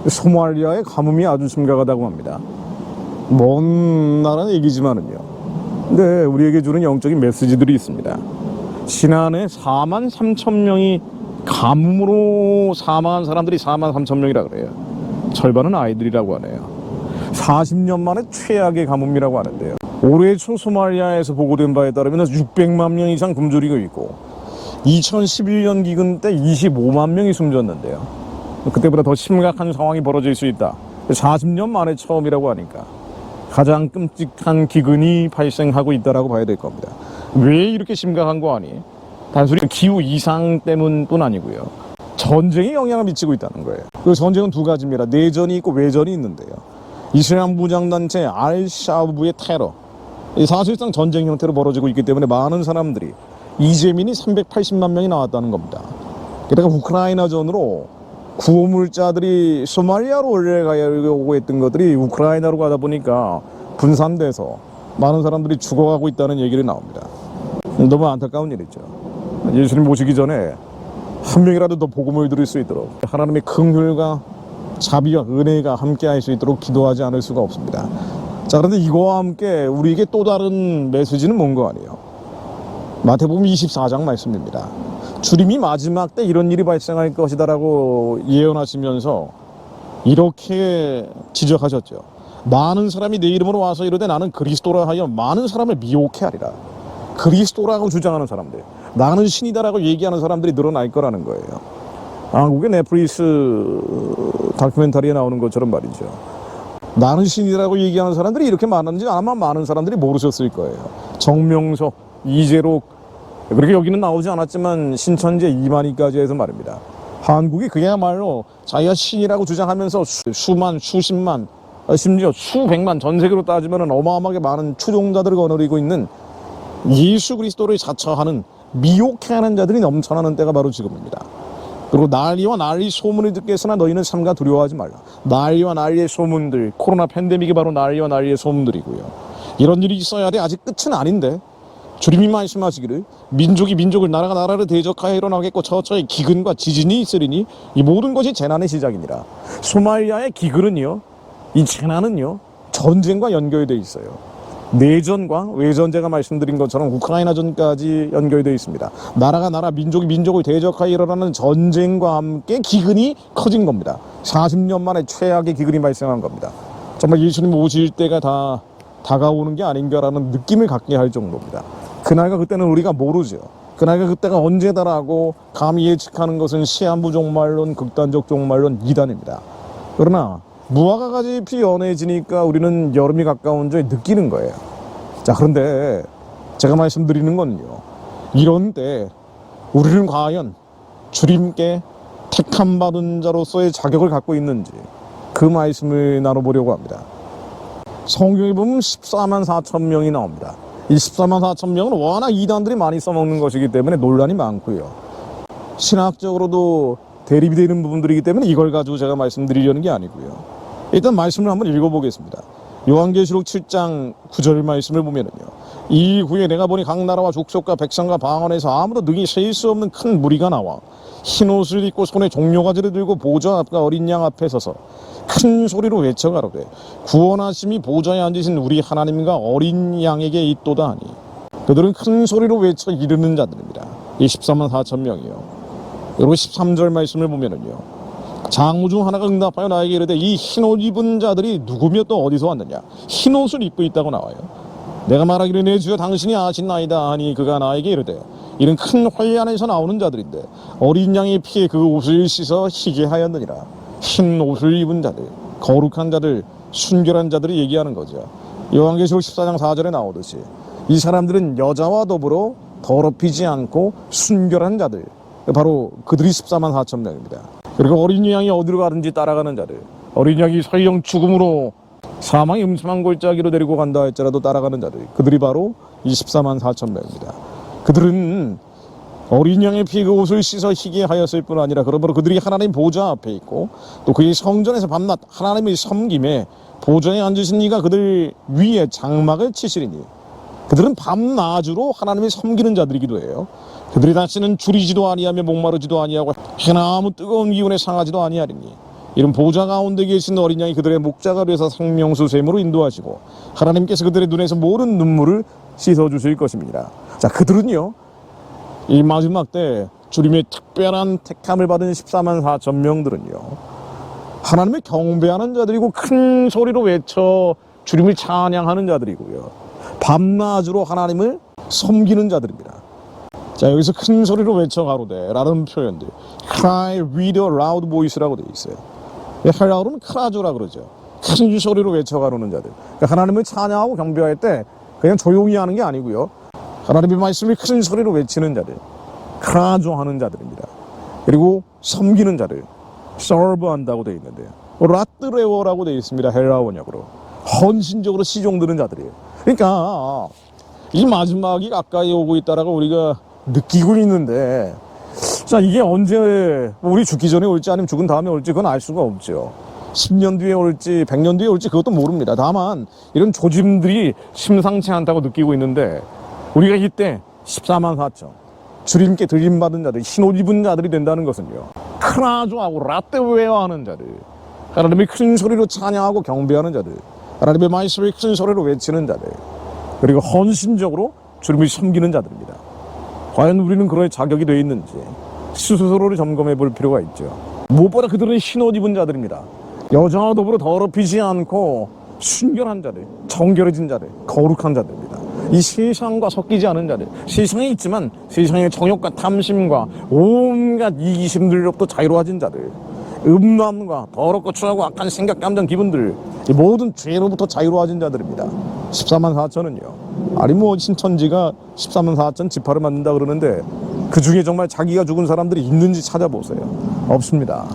소말리아의 가뭄이 아주 심각하다고 합니다. 먼 나라는 얘기지만은요. 근데 우리에게 주는 영적인 메시지들이 있습니다. 지난해 4만 3천 명이 가뭄으로 사망한 사람들이 4만 3천 명이라 그래요. 절반은 아이들이라고 하네요. 40년 만에 최악의 가뭄이라고 하는데요. 올해 초 소말리아에서 보고된 바에 따르면 600만 명 이상 굶주리고 있고 2011년 기근 때 25만 명이 숨졌는데요. 그때보다 더 심각한 상황이 벌어질 수 있다. 40년 만에 처음이라고 하니까 가장 끔찍한 기근이 발생하고 있다라고 봐야 될 겁니다. 왜 이렇게 심각한 거 아니? 단순히 기후 이상 때문뿐 아니고요. 전쟁이 영향을 미치고 있다는 거예요. 그 전쟁은 두 가지입니다. 내전이 있고 외전이 있는데요. 이슬람 무장단체 알샤브의 테러, 사실상 전쟁 형태로 벌어지고 있기 때문에 많은 사람들이, 이재민이 380만 명이 나왔다는 겁니다. 게다가 우크라이나전으로 구호물자들이 소말리아로 올라가려고 했던 것들이 우크라이나로 가다 보니까 분산돼서 많은 사람들이 죽어가고 있다는 얘기를 나옵니다. 너무 안타까운 일이죠. 예수님 모시기 전에 한 명이라도 더 복음을 들을 수 있도록 하나님의 긍휼과 자비와 은혜가 함께 할 수 있도록 기도하지 않을 수가 없습니다. 자, 그런데 이거와 함께 우리에게 또 다른 메시지는 뭔가 아니에요. 마태복음 24장 말씀입니다. 주님이 마지막 때 이런 일이 발생할 것이다라고 예언하시면서 이렇게 지적하셨죠. 많은 사람이 내 이름으로 와서 이르되 나는 그리스도라 하여 많은 사람을 미혹해 하리라. 그리스도라고 주장하는 사람들, 나는 신이다라고 얘기하는 사람들이 늘어날 거라는 거예요. 한국의 넷플릭스 다큐멘터리에 나오는 것처럼 말이죠. 나는 신이라고 얘기하는 사람들이 이렇게 많은지 아마 많은 사람들이 모르셨을 거예요. 정명석, 이재록, 그렇게 여기는 나오지 않았지만 신천지 이만희까지 해서 말입니다. 한국이 그야말로 자기가 신이라고 주장하면서 수만, 수십만, 심지어 수백만, 전 세계로 따지면 어마어마하게 많은 추종자들을 거느리고 있는 예수 그리스도를 자처하는, 미혹해하는 자들이 넘쳐나는 때가 바로 지금입니다. 그리고 난리와 난리 소문을 듣겠으나 너희는 삼가 두려워하지 말라. 난리와 난리의 소문들, 코로나 팬데믹이 바로 난리와 난리의 소문들이고요. 이런 일이 있어야 돼. 아직 끝은 아닌데 주님이 말씀하시기를 민족이 민족을, 나라가 나라를 대적하여 일어나겠고 처처에 기근과 지진이 있으리니 이 모든 것이 재난의 시작이니라. 소말리아의 기근은요, 이 재난은요, 전쟁과 연결되어 있어요. 내전과 외전, 제가 말씀드린 것처럼 우크라이나전까지 연결되어 있습니다. 나라가 나라, 민족이 민족을 대적하여 일어나는 전쟁과 함께 기근이 커진 겁니다. 40년 만에 최악의 기근이 발생한 겁니다. 정말 예수님 오실 때가 다 다가오는 게 아닌가라는 느낌을 갖게 할 정도입니다. 그날과 그때는 우리가 모르죠. 그날과 그때가 언제다라고 감히 예측하는 것은 시한부 종말론, 극단적 종말론, 이단입니다. 그러나 무화과 가지잎이 연해지니까 우리는 여름이 가까운 줄 느끼는 거예요. 자, 그런데 제가 말씀드리는 건요, 이런 때 우리는 과연 주님께 택함받은 자로서의 자격을 갖고 있는지 그 말씀을 나눠보려고 합니다. 성경에 보면 14만 4천 명이 나옵니다. 이 14만 4천 명은 워낙 이단들이 많이 써먹는 것이기 때문에 논란이 많고요. 신학적으로도 대립이 되는 부분들이기 때문에 이걸 가지고 제가 말씀드리려는 게 아니고요. 일단 말씀을 한번 읽어보겠습니다. 요한계시록 7장 9절 말씀을 보면은요, 이후에 내가 보니 각 나라와 족속과 백성과 방언에서 아무도 능히 셀 수 없는 큰 무리가 나와 흰옷을 입고 손에 종려가지를 들고 보좌 앞과 어린 양 앞에 서서 큰 소리로 외쳐가로되 구원하심이 보좌에 앉으신 우리 하나님과 어린 양에게 있도다 하니, 그들은 큰 소리로 외쳐 이르는 자들입니다. 이 14만 4천 명이요. 그리고 13절 말씀을 보면은요, 장로 중 하나가 응답하여 나에게 이르되 이 흰옷 입은 자들이 누구며 또 어디서 왔느냐. 흰옷을 입고 있다고 나와요. 내가 말하기를 내 주여 당신이 아신나이다 하니 그가 나에게 이르되 이는 큰 회의 안에서 나오는 자들인데 어린 양의 피에 그 옷을 씻어 희게 하였느니라. 흰 옷을 입은 자들, 거룩한 자들, 순결한 자들이 얘기하는 거죠. 요한계시록 14장 4절에 나오듯이 이 사람들은 여자와 더불어 더럽히지 않고 순결한 자들, 바로 그들이 14만 4천 명입니다. 그리고 어린 양이 어디로 가든지 따라가는 자들, 어린 양이 설령 죽음으로 사망의 음침한 골짜기로 데리고 간다 할지라도 따라가는 자들, 그들이 바로 24만 4천 명입니다. 그들은 어린 양의 피 그 옷을 씻어 희게 하였을 뿐 아니라 그러므로 그들이 하나님 보좌 앞에 있고 또 그의 성전에서 밤낮 하나님의 섬김에 보좌에 앉으신 이가 그들 위에 장막을 치시리니 그들은 밤낮으로 하나님을 섬기는 자들이기도 해요. 그들이 다시는 줄이지도 아니하며 목마르지도 아니하고 해나무 뜨거운 기운에 상하지도 아니하리니 이런 보좌 가운데 계신 어린 양이 그들의 목자가 되어서 생명수 샘으로 인도하시고 하나님께서 그들의 눈에서 모든 눈물을 씻어주실 것입니다. 자, 그들은요 이 마지막 때 주님의 특별한 택함을 받은 14만 4천 명들은요 하나님을 경배하는 자들이고 큰 소리로 외쳐 주님을 찬양하는 자들이고요 밤낮으로 하나님을 섬기는 자들입니다. 자, 여기서 큰 소리로 외쳐 가로되 라는 표현들 cry with a loud voice라고 되어 있어요. 헬라어로는 크라주라 그러죠. 큰 소리로 외쳐 가로는 자들. 그러니까 하나님을 찬양하고 경배할 때 그냥 조용히 하는 게 아니고요 하나님의 말씀을 큰 소리로 외치는 자들, 크라주 하는 자들입니다. 그리고 섬기는 자들, serve 한다고 되어 있는데요 라뜨레오라고 되어 있습니다. 헬라어 번역으로 헌신적으로 시종드는 자들이에요. 그러니까 이 마지막이 가까이 오고 있다라고 우리가 느끼고 있는데, 자, 이게 언제 우리 죽기 전에 올지 아니면 죽은 다음에 올지 그건 알 수가 없죠. 10년 뒤에 올지 100년 뒤에 올지 그것도 모릅니다. 다만 이런 조짐들이 심상치 않다고 느끼고 있는데 우리가 이때 14만 4천 주님께 들림받은 자들, 흰옷 입은 자들이 된다는 것은요 크라주하고 라떼웨어 하는 자들, 하나님의 큰 소리로 찬양하고 경배하는 자들, 하나님의 말씀을 큰 소리로 외치는 자들, 그리고 헌신적으로 주님을 섬기는 자들입니다. 과연 우리는 그럴 자격이 되어 있는지 스스로를 점검해 볼 필요가 있죠. 무엇보다 그들은 흰옷 입은 자들입니다. 여자와 더불어 더럽히지 않고 순결한 자들, 정결해진 자들, 거룩한 자들입니다. 이 세상과 섞이지 않은 자들, 세상에 있지만 세상의 정욕과 탐심과 온갖 이기심들로부터 자유로워진 자들, 음란과 더럽고 추하고 악한 생각, 감정, 기분들, 이 모든 죄로부터 자유로워진 자들입니다. 14만 4천은요 아니 뭐 신천지가 14만 4천 지파를 만든다 그러는데 그 중에 정말 자기가 죽은 사람들이 있는지 찾아보세요. 없습니다.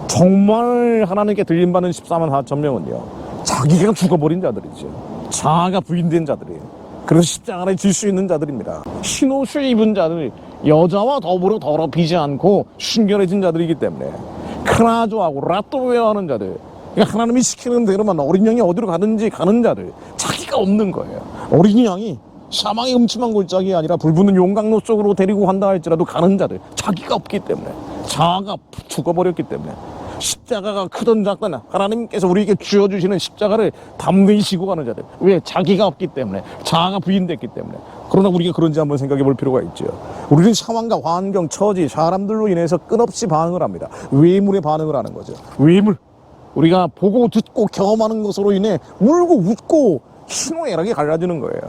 정말 하나님께 들림받는 14만 4천 명은요 자기가 죽어버린 자들이죠. 자아가 부인된 자들이에요. 그래서 십자가를 질 수 있는 자들입니다. 흰옷을 입은 자들, 여자와 더불어 더럽히지 않고 순결해진 자들이기 때문에 크라조하고 라또웨어 하는 자들, 그러니까 하나님이 시키는 대로만 어린 양이 어디로 가든지 가는 자들, 자기가 없는 거예요. 어린 양이 사망의 음침한 골짜기가 아니라 불붙는 용광로 속으로 데리고 간다 할지라도 가는 자들, 자기가 없기 때문에, 자아가 죽어버렸기 때문에, 십자가가 크든 작든 하나님께서 우리에게 쥐어주시는 십자가를 담대히 지고 가는 자들. 왜? 자기가 없기 때문에, 자아가 부인됐기 때문에. 그러나 우리가 그런지 한번 생각해 볼 필요가 있죠. 우리는 상황과 환경, 처지, 사람들로 인해서 끝없이 반응을 합니다. 외물에 반응을 하는 거죠. 외물. 우리가 보고 듣고 경험하는 것으로 인해 울고 웃고 희노애락이 갈라지는 거예요.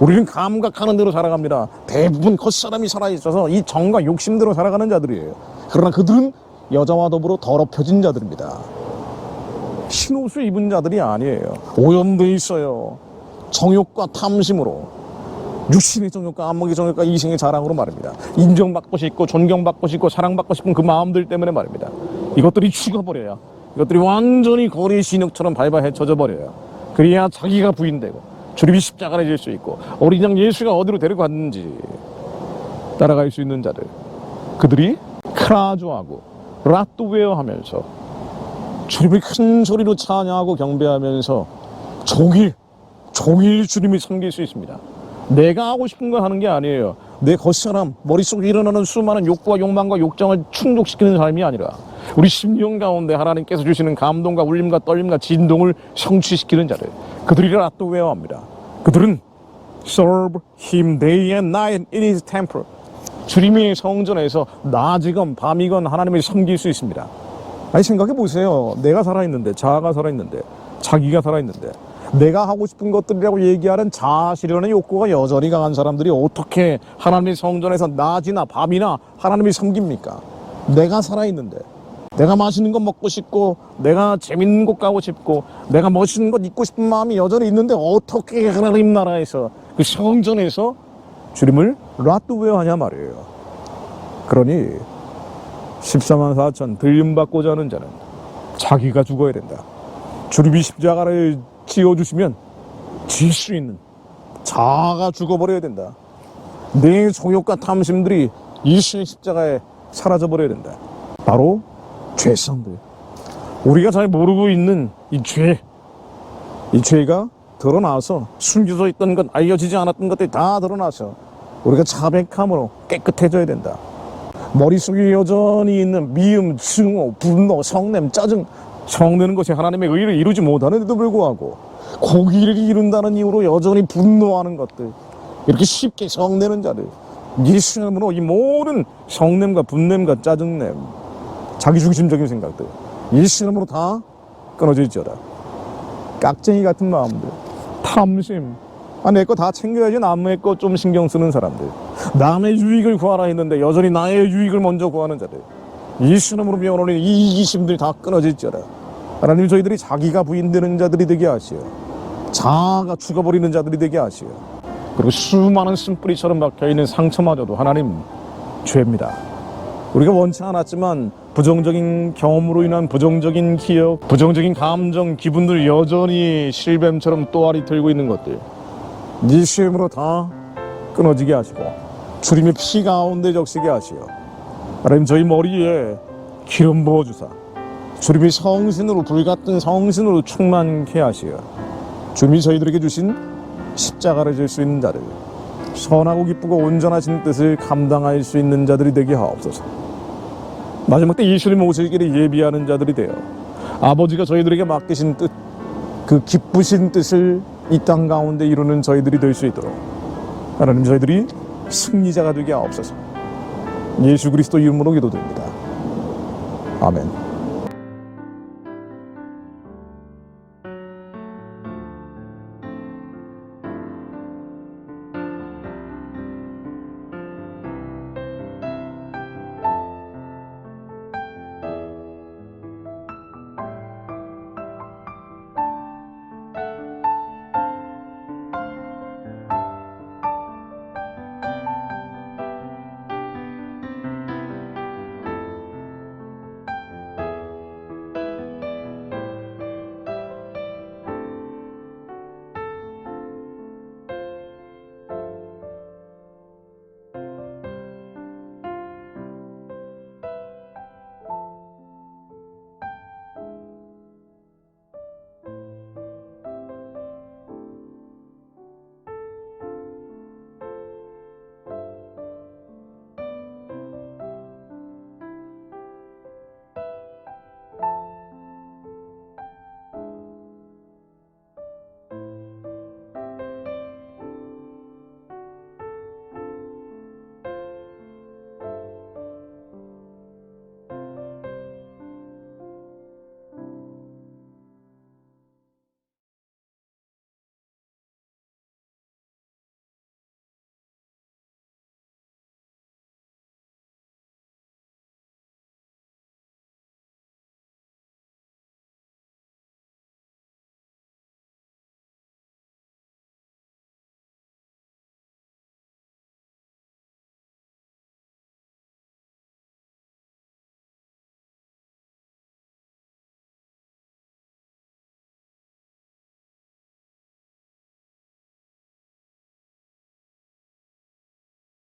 우리는 감각하는 대로 살아갑니다. 대부분 겉사람이 살아있어서 이 정과 욕심대로 살아가는 자들이에요. 그러나 그들은 여자와 더불어 더럽혀진 자들입니다. 흰옷을 입은 자들이 아니에요. 오염돼 있어요. 정욕과 탐심으로, 육신의 정욕과 안목의 정욕과 이생의 자랑으로 말입니다. 인정받고 싶고 존경받고 싶고 사랑받고 싶은 그 마음들 때문에 말입니다. 이것들이 죽어버려야, 이것들이 완전히 거리 진흙처럼 밟아 헤쳐져 버려요. 그래야 자기가 부인되고 주님이 십자가를 질 수 있고 어린 양 예수가 어디로 데려갔는지 따라갈 수 있는 자들, 그들이 크라주하고 라또웨어 하면서 주님을 큰 소리로 찬양하고 경배하면서 종일 주님을 섬길 수 있습니다. 내가 하고 싶은 거 하는 게 아니에요. 내 겉사람 머릿속에 일어나는 수많은 욕구와 욕망과 욕정을 충족시키는 삶이 아니라 우리 심령 가운데 하나님께서 주시는 감동과 울림과 떨림과 진동을 성취시키는 자들, 그들이 라또웨어 합니다. 그들은 serve him day and night in his temple. 주님의 성전에서 낮이건 밤이건 하나님을 섬길 수 있습니다. 아니 생각해 보세요. 내가 살아있는데, 자아가 살아있는데, 자기가 살아있는데, 내가 하고 싶은 것들이라고 얘기하는 자아 실현의 욕구가 여전히 강한 사람들이 어떻게 하나님의 성전에서 낮이나 밤이나 하나님을 섬깁니까? 내가 살아있는데, 내가 맛있는 거 먹고 싶고, 내가 재밌는 곳 가고 싶고, 내가 멋있는 것 입고 싶은 마음이 여전히 있는데 어떻게 하나님 나라에서 그 성전에서 주님을 라또웨어 하냐 말이에요. 그러니 14만 4천 들림받고자 하는 자는 자기가 죽어야 된다. 주님이 십자가를 지어주시면 질 수 있는 자아가 죽어버려야 된다. 내 정욕과 탐심들이 예수의 십자가에 사라져버려야 된다. 바로 죄성들, 우리가 잘 모르고 있는 이 죄, 이 죄가 드러나서 숨겨져 있던 것, 알려지지 않았던 것들이 다 드러나서 우리가 자백함으로 깨끗해져야 된다. 머릿속에 여전히 있는 미움, 증오, 분노, 성냄, 짜증, 성내는 것이 하나님의 의를 이루지 못하는데도 불구하고 고기를 이룬다는 이유로 여전히 분노하는 것들, 이렇게 쉽게 성내는 자들, 예수 이름으로 이 모든 성냄과 분냄과 짜증냄, 자기중심적인 생각들 예수 이름으로 다 끊어질지어다. 깍쟁이 같은 마음들, 탐심, 내 거 다 챙겨야지 남의 거 좀 신경 쓰는 사람들, 남의 유익을 구하라 했는데 여전히 나의 유익을 먼저 구하는 자들, 예수 이름으로 명하노니 이 이기심들이 다 끊어질지어다. 하나님, 저희들이 자기가 부인되는 자들이 되게 하시오. 자아가 죽어버리는 자들이 되게 하시오. 그리고 수많은 쓴뿌리처럼 박혀있는 상처마저도 하나님, 죄입니다. 우리가 원치 않았지만 부정적인 경험으로 인한 부정적인 기억, 부정적인 감정, 기분들 여전히 실뱀처럼 또아리 들고 있는 것들 예수 이름으로 다 끊어지게 하시고 주님의 피 가운데 적시게 하시오. 하나님, 저희 머리에 기름 부어주사 주님의 성신으로, 불같은 성신으로 충만케 하시오. 주님이 저희들에게 주신 십자가를 질 수 있는 자들, 선하고 기쁘고 온전하신 뜻을 감당할 수 있는 자들이 되게 하옵소서. 마지막 때 예수님 오실 길을 예비하는 자들이 되어 아버지가 저희들에게 맡기신 뜻, 그 기쁘신 뜻을 이 땅 가운데 이루는 저희들이 될 수 있도록 하나님, 저희들이 승리자가 되게 하옵소서. 예수 그리스도 이름으로 기도드립니다. 아멘.